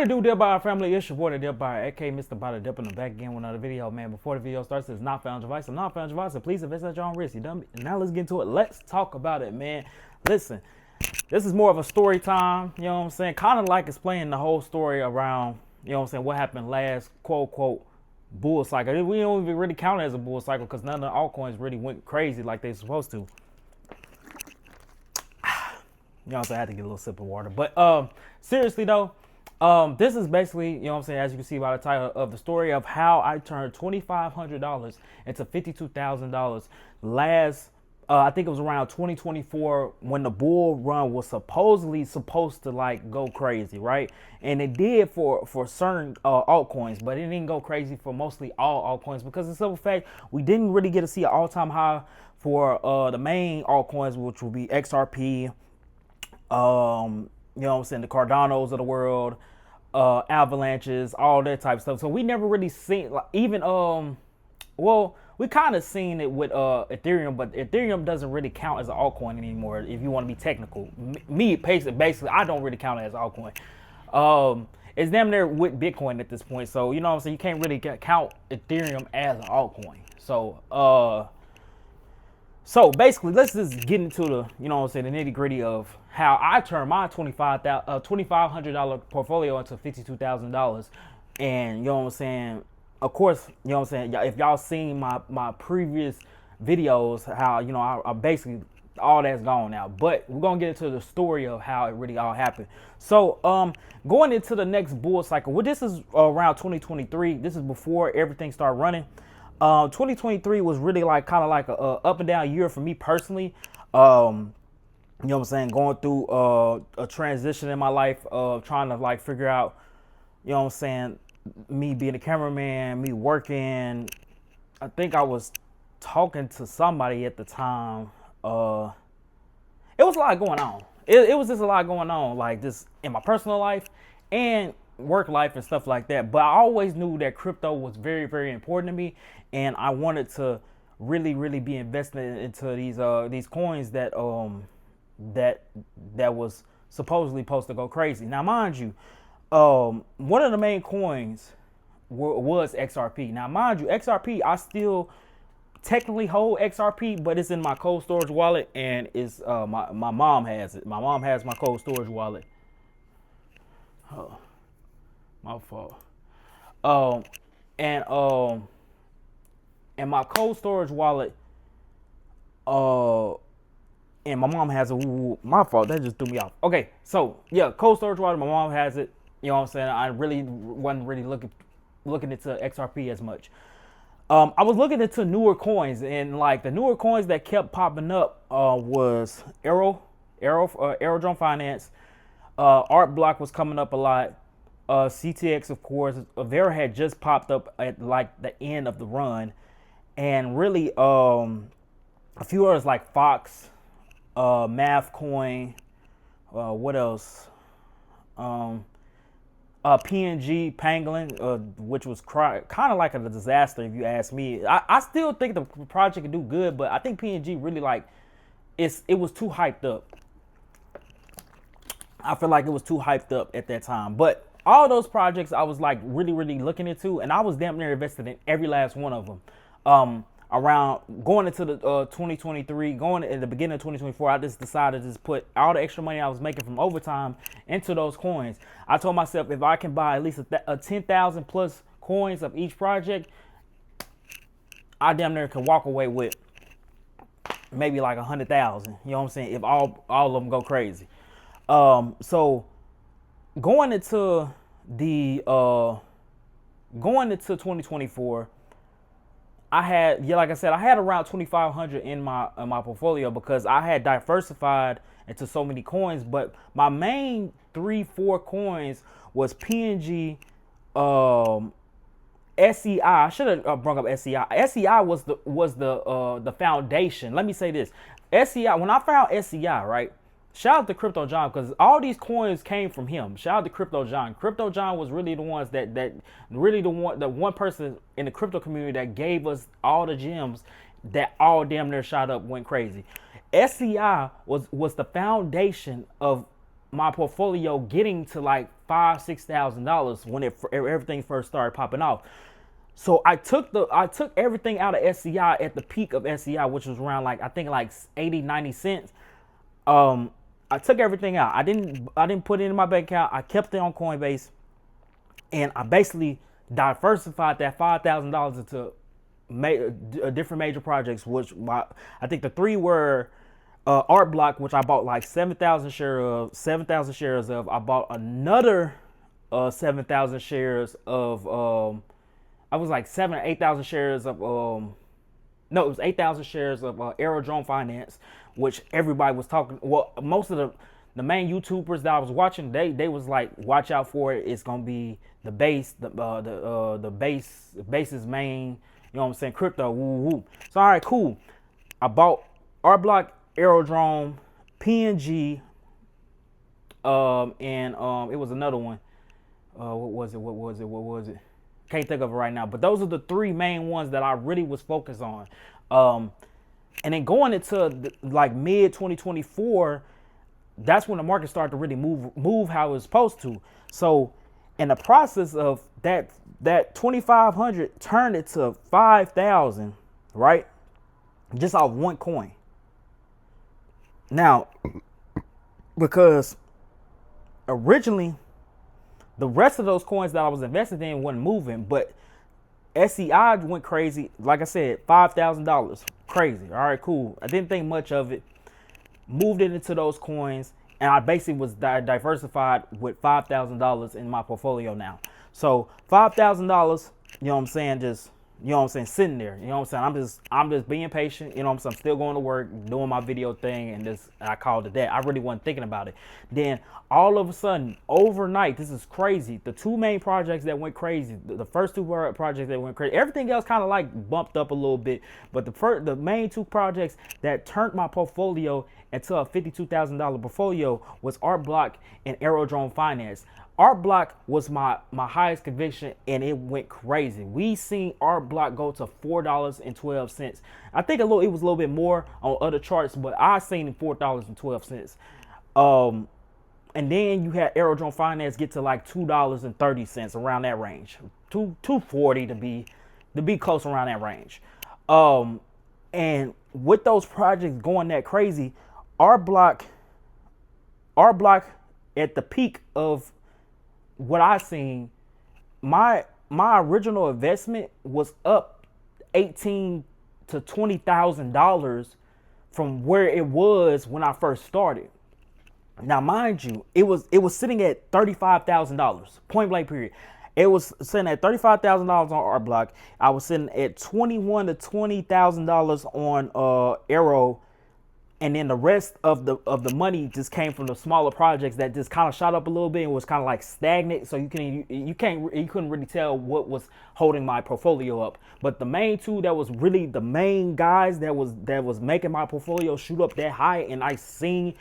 What it do, Dip by our family? It's your boy, the Dip by, aka Mr.BuyTheDip, in the back again with another video, man. Before the video starts, it's not found device. I'm not found device, so please invest at your own risk. You dumb. Now let's get into it. Let's talk about it, man. Listen, this is more of a story time. You know what I'm saying? Kind of like explaining the whole story around, you know what I'm saying, what happened last, quote unquote, bull cycle. We don't even really count it as a bull cycle because none of the altcoins really went crazy like they're supposed to. You know what I'm saying? I had to get a little sip of water. But seriously though, this is basically, you know what I'm saying, as you can see by the title of the story, of how I turned $2,500 into $52,000 last, I think it was around 2024 when the bull run was supposed to like go crazy, right? And it did for certain altcoins, but it didn't go crazy for mostly all altcoins because the simple fact we didn't really get to see an all-time high for the main altcoins, which would be XRP, you know what I'm saying, the Cardanos of the world, avalanches, all that type of stuff. So we never really seen, like, even well, we kind of seen it with Ethereum, but Ethereum doesn't really count as an altcoin anymore if you want to be technical. Me basically I don't really count it as an altcoin. It's damn near with Bitcoin at this point, so you know what I'm saying, you can't really count Ethereum as an altcoin. So basically, let's just get into the, you know what I'm saying, the nitty gritty of how I turned my $2,500 portfolio into $52,000. And you know what I'm saying, of course, you know what I'm saying, if y'all seen my previous videos, how, you know, I basically, all that's gone now. But we're going to get into the story of how it really all happened. So going into the next bull cycle, well, this is around 2023. This is before everything started running. 2023 was really like kind of like a up and down year for me personally. You know what I'm saying, going through a transition in my life of trying to like figure out, you know what I'm saying, me being a cameraman, me working. I think I was talking to somebody at the time. It was a lot going on. It was just a lot going on, like this in my personal life and work life and stuff like that. But I always knew that crypto was very, very important to me, and I wanted to really, really be investing into these coins that that was supposedly supposed to go crazy. Now, mind you, one of the main coins was XRP. Now, mind you, XRP, I still technically hold XRP, but it's in my cold storage wallet, and it's my mom has it. My mom has my cold storage wallet. Oh, my fault. And my cold storage wallet, and my mom has a, my fault, that just threw me off. Okay, so yeah, cold storage wallet, my mom has it. You know what I'm saying? I really wasn't really looking into XRP as much. I was looking into newer coins, and like the newer coins that kept popping up was Aerodrome Finance, Art Block was coming up a lot. CTX, of course, Vera had just popped up at like the end of the run, and really a few others like Fox, Mathcoin, what else? PNG, Pangolin, which was kind of like a disaster if you ask me. I still think the project can do good, but I think PNG really like it was too hyped up. I feel like it was too hyped up at that time, but all those projects I was like really, really looking into, and I was damn near invested in every last one of them. Around going into the 2023, going in the beginning of 2024, I just decided to just put all the extra money I was making from overtime into those coins. I told myself if I can buy at least a 10,000 plus coins of each project, I damn near can walk away with maybe like 100,000. You know what I'm saying? If all of them go crazy. So going into 2024, I had, yeah, like I said, I had around 2,500 in my portfolio because I had diversified into so many coins. But my main 3-4 coins was PNG, SEI. I should have brought up SEI. SEI was the foundation. Let me say this: SEI. When I found SEI, right? Shout out to Crypto John, because all these coins came from him. Shout out to Crypto John. Crypto John was really the ones that really the one person in the crypto community that gave us all the gems that all damn near shot up, went crazy. SEI was the foundation of my portfolio getting to like $5,000-$6,000 when everything first started popping off. So I took everything out of SCI at the peak of SCI, which was around like I think like 80-90 cents. I took everything out. I didn't put it in my bank account. I kept it on Coinbase, and I basically diversified that $5,000 into different major projects. Which I think the three were Art Block, which I bought like 7,000 shares of. I bought another 7,000 shares of. I was like 7,000 or 8,000 shares of. No, it was 8,000 shares of Aerodrome Finance, which everybody was talking. Well, most of the main YouTubers that I was watching, they was like, watch out for it. It's gonna be the base, the base's main. You know what I'm saying? Crypto. Woo woo. So all right, cool. I bought Art Block, Aerodrome, PNG, and it was another one. What was it? Can't think of it right now. But those are the three main ones that I really was focused on. And then going into like mid 2024, that's when the market started to really move how it was supposed to. So in the process of that 2,500 turned it to 5,000, right? Just off one coin. Now, because originally the rest of those coins that I was invested in wasn't moving, but SCI went crazy. Like I said, $5,000, crazy. All right, cool. I didn't think much of it. Moved it into those coins, and I basically was diversified with $5,000 in my portfolio now. So $5,000, you know what I'm saying, just, you know what I'm saying, sitting there. You know what I'm saying? I'm just being patient. You know what I'm saying? I'm still going to work, doing my video thing, and I called it that. I really wasn't thinking about it. Then all of a sudden, overnight, this is crazy. The two main projects that went crazy, the first two projects that went crazy, everything else kind of like bumped up a little bit. But the main two projects that turned my portfolio into a $52,000 portfolio was Art Block and Aerodrome Finance. Art Block was my highest conviction, and it went crazy. We seen Art Block go to $4.12. I think it was a little bit more on other charts, but I seen it $4.12. And then you had Aerodrome Finance get to like $2.30, around that range, $2.40 to be close around that range. And with those projects going that crazy, Art Block at the peak of what I seen, my original investment was up $18,000 to $20,000 from where it was when I first started. Now, mind you, it was sitting at $35,000, point blank period. It was sitting at $35,000 on Art Block. I was sitting at $21,000 to $20,000 on Aero. And then the rest of the money just came from the smaller projects that just kind of shot up a little bit and was kind of like stagnant. So you couldn't really tell what was holding my portfolio up. But the main two that was really the main guys that was making my portfolio shoot up that high, and I seen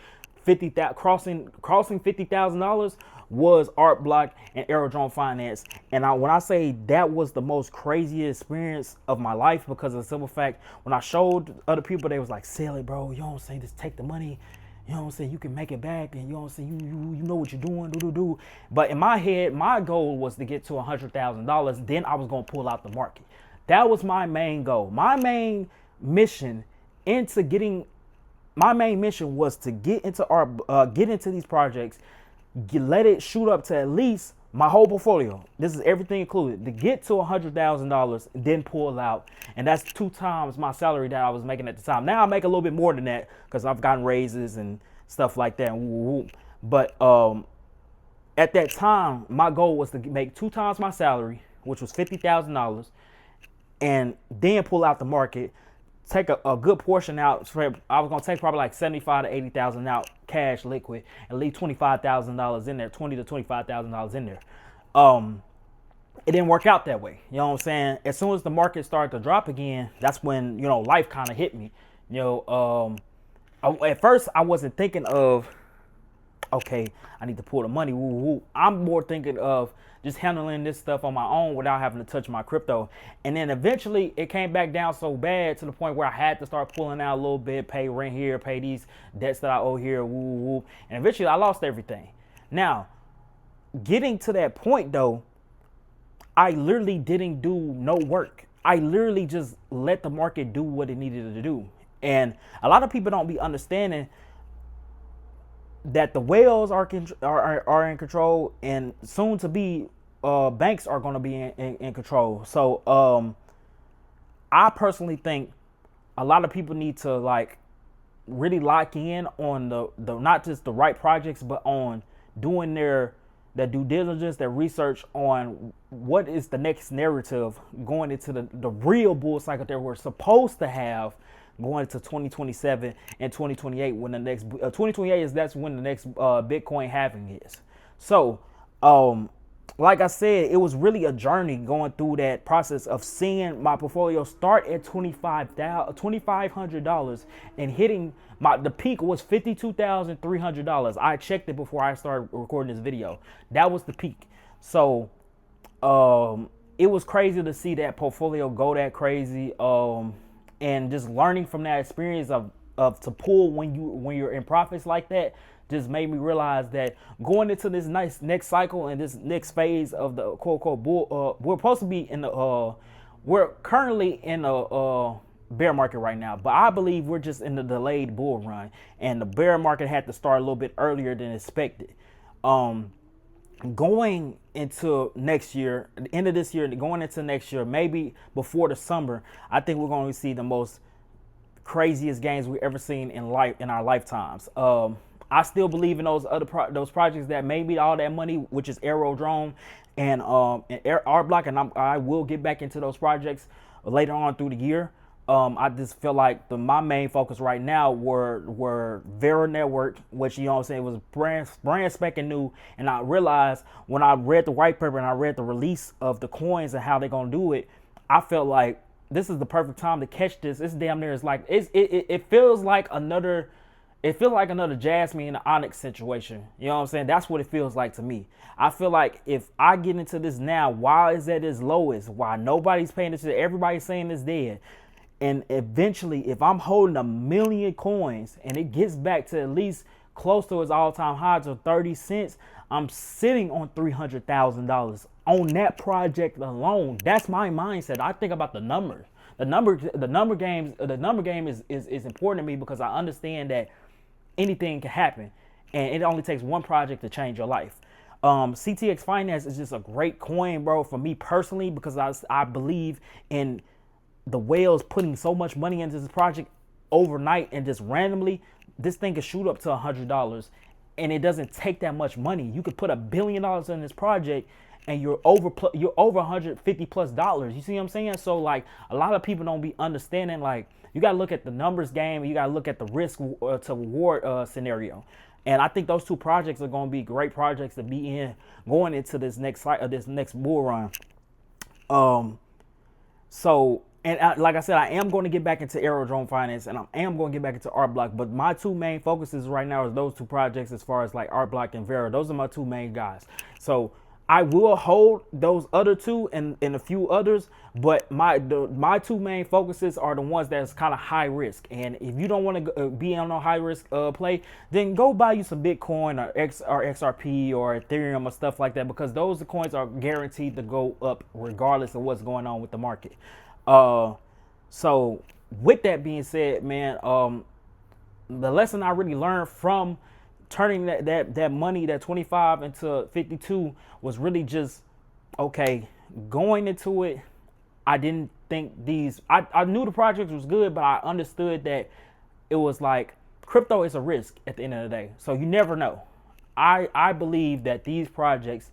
crossing $50,000 was Art Block and Aerodrome Finance. And when I say that was the most craziest experience of my life, because of the simple fact, when I showed other people, they was like, sell it, bro. You know what I'm saying? Just take the money. You know what I'm saying? You can make it back, and you know what I'm saying? You know what you're doing, But in my head, my goal was to get to $100,000. Then I was going to pull out the market. That was my main goal. My main mission was to get into these projects, let it shoot up to at least my whole portfolio. This is everything included, to get to $100,000, then pull out. And that's 2 times my salary that I was making at the time. Now I make a little bit more than that because I've gotten raises and stuff like that. But at that time, my goal was to make 2 times my salary, which was $50,000, and then pull out the market. Take a good portion out. I was gonna take probably like $75,000 to $80,000 out, cash, liquid, and leave $25,000 in there, $20,000 to $25,000 in there. It didn't work out that way. You know what I'm saying? As soon as the market started to drop again, that's when, you know, life kind of hit me. You know, at first I wasn't thinking of okay, I need to pull the money. Woo, woo. I'm more thinking of just handling this stuff on my own without having to touch my crypto. And then eventually it came back down so bad to the point where I had to start pulling out a little bit, pay rent here, pay these debts that I owe here, woo, woo, woo. And eventually I lost everything. Now, getting to that point though, I literally didn't do no work. I literally just let the market do what it needed to do. And a lot of people don't be understanding that the whales are in control, and soon to be banks are going to be in control. So I personally think a lot of people need to like really lock in on the not just the right projects, but on doing their due diligence, their research on what is the next narrative going into the real bull cycle that we're supposed to have going into 2027 and 2028, when the next 2028 is, that's when the next Bitcoin halving is. So like I said, it was really a journey going through that process of seeing my portfolio start at $2,500 and hitting the peak was $52,300. I checked it before I started recording this video. That was the peak. So it was crazy to see that portfolio go that crazy. And just learning from that experience of to pull when you're in profits like that just made me realize that going into this next cycle and this next phase of the quote unquote bull, we're supposed to be in the we're currently in a bear market right now, but I believe we're just in the delayed bull run, and the bear market had to start a little bit earlier than expected. Going into next year, the end of this year, going into next year, maybe before the summer, I think we're going to see the most craziest gains we've ever seen in our lifetimes. I still believe in those other those projects that made me all that money, which is Aerodrome and Art Block, and I will get back into those projects later on through the year. I just feel like my main focus right now were Vera Network, which, you know what I'm saying, was brand spanking new. And I realized when I read the white paper and I read the release of the coins and how they're going to do it, I felt like this is the perfect time to catch this. It's damn near, it's like, it feels like another Jasmine and Onyx situation. You know what I'm saying? That's what it feels like to me. I feel like if I get into this now, why is at its lowest? Why nobody's paying attention? Everybody's saying it's dead. And eventually, if I'm holding 1 million coins and it gets back to at least close to its all-time highs of 30 cents, I'm sitting on $300,000 on that project alone. That's my mindset. I think about the numbers. The number game is important to me because I understand that anything can happen, and it only takes one project to change your life. CTX Finance is just a great coin, bro, for me personally, because I believe in the whales putting so much money into this project overnight, and just randomly this thing could shoot up to $100, and it doesn't take that much money. You could put $1 billion in this project and you're over $150+ You see what I'm saying? So like, a lot of people don't be understanding, like, you got to look at the numbers game, and you got to look at the risk to reward scenario. And I think those two projects are going to be great projects to be in going into this next bull run. So, and like I said, I am going to get back into Aerodrome Finance, and I am going to get back into Art Block. But my two main focuses right now is those two projects, as far as like Art Block and Vera. Those are my two main guys. So I will hold those other two and a few others, but my two main focuses are the ones that's kind of high risk. And if you don't want to be on a high risk play, then go buy you some Bitcoin or XRP or Ethereum or stuff like that, because those coins are guaranteed to go up regardless of what's going on with the market. So with that being said, man, the lesson I really learned from turning that money, that 25 into 52, was really just, okay, going into it, I didn't think I knew the project was good, but I understood that it was like, crypto is a risk at the end of the day. So you never know. I believe that these projects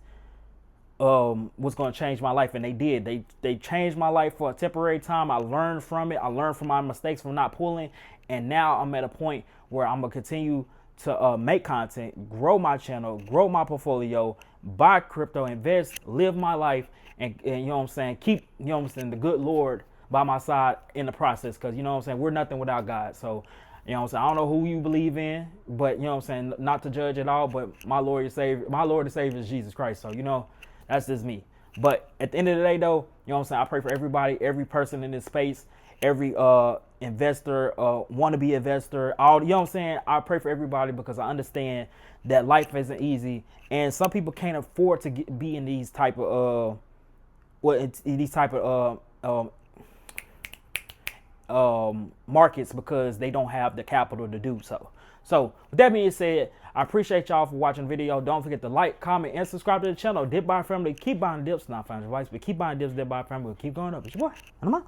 was going to change my life, and they did. They changed my life for a temporary time. I learned from it. I learned from my mistakes from not pulling, and now I'm at a point where I'm going to continue to make content, grow my channel, grow my portfolio, buy crypto, invest, live my life, and you know what I'm saying, keep, you know what I'm saying, the good Lord by my side in the process, because, you know what I'm saying, we're nothing without God. So You know what I'm saying? I don't know who you believe in, but you know what I'm saying, not to judge at all, but my Lord and Savior is Jesus Christ. So, you know, that's just me. But at the end of the day though, you know what I'm saying, I pray for everybody, every person in this space, every investor, wannabe investor, all, you know what I'm saying? I pray for everybody because I understand that life isn't easy, and some people can't afford to be in these type of markets because they don't have the capital to do so. So with that being said, I appreciate y'all for watching the video. Don't forget to like, comment, and subscribe to the channel. Dip Buy Family. Keep buying dips, not financial advice, but keep buying dips. Dip Buy Family will keep going up. It's your boy, and I'm out.